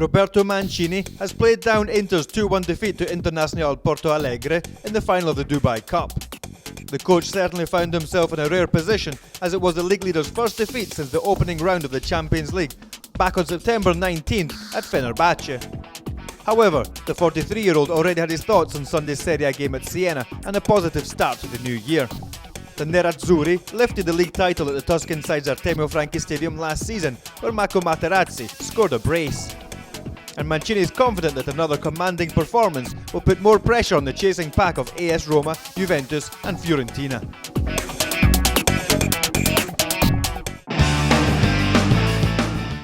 Roberto Mancini has played down Inter's 2-1 defeat to Internazionale Porto Alegre in the final of the Dubai Cup. The coach certainly found himself in a rare position, as it was the league leader's first defeat since the opening round of the Champions League back on September 19th at Fenerbahce. However, the 43-year-old already had his thoughts on Sunday's Serie A game at Siena and a positive start to the new year. The Nerazzurri lifted the league title at the Tuscan side's Artemio Franchi Stadium last season, where Marco Materazzi scored a brace. And Mancini is confident that another commanding performance will put more pressure on the chasing pack of AS Roma, Juventus and Fiorentina.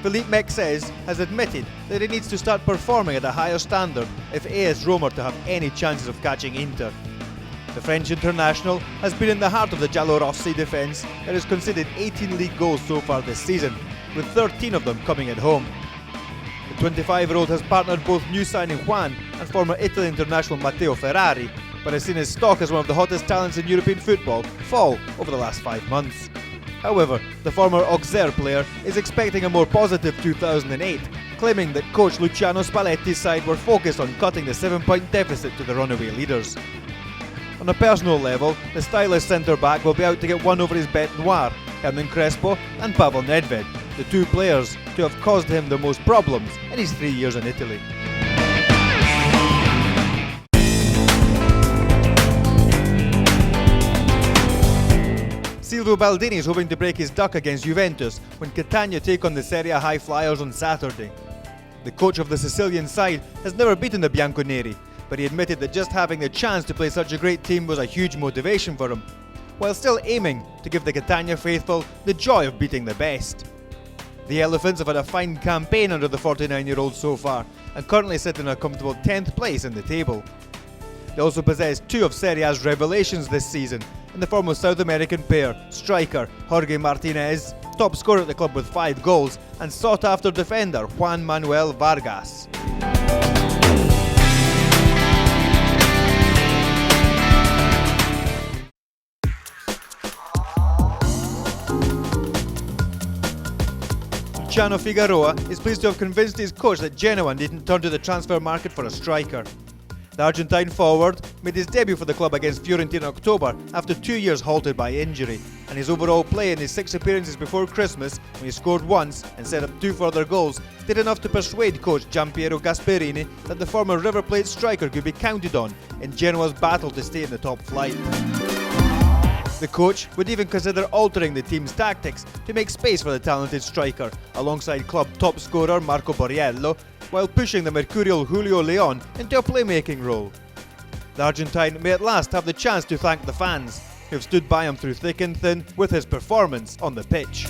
Philippe Mexes has admitted that he needs to start performing at a higher standard if AS Roma are to have any chances of catching Inter. The French international has been in the heart of the Giallorossi defence and has conceded 18 league goals so far this season, with 13 of them coming at home. The 25-year-old has partnered both new signing Juan and former Italy international Matteo Ferrari, but has seen his stock as one of the hottest talents in European football fall over the last 5 months. However, the former Auxerre player is expecting a more positive 2008, claiming that coach Luciano Spalletti's side were focused on cutting the 7-point deficit to the runaway leaders. On a personal level, the stylish centre-back will be out to get one over his bête noire, Hernan Crespo and Pavel Nedved, the two players to have caused him the most problems in his 3 years in Italy. Silvio Baldini is hoping to break his duck against Juventus when Catania take on the Serie A high flyers on Saturday. The coach of the Sicilian side has never beaten the Bianconeri, but he admitted that just having the chance to play such a great team was a huge motivation for him, while still aiming to give the Catania faithful the joy of beating the best. The Elephants have had a fine campaign under the 49-year-old so far, and currently sit in a comfortable 10th place in the table. They also possess two of Serie A's revelations this season, in the form of South American pair striker Jorge Martinez, top scorer at the club with 5 goals, and sought-after defender Juan Manuel Vargas. Luciano Figueroa is pleased to have convinced his coach that Genoa needn't turn to the transfer market for a striker. The Argentine forward made his debut for the club against Fiorentina in October after 2 years halted by injury, and his overall play in his 6 appearances before Christmas, when he scored once and set up 2 further goals, did enough to persuade coach Giampiero Gasperini that the former River Plate striker could be counted on in Genoa's battle to stay in the top flight. The coach would even consider altering the team's tactics to make space for the talented striker, alongside club top scorer Marco Borriello, while pushing the mercurial Julio Leon into a playmaking role. The Argentine may at last have the chance to thank the fans, who have stood by him through thick and thin with his performance on the pitch.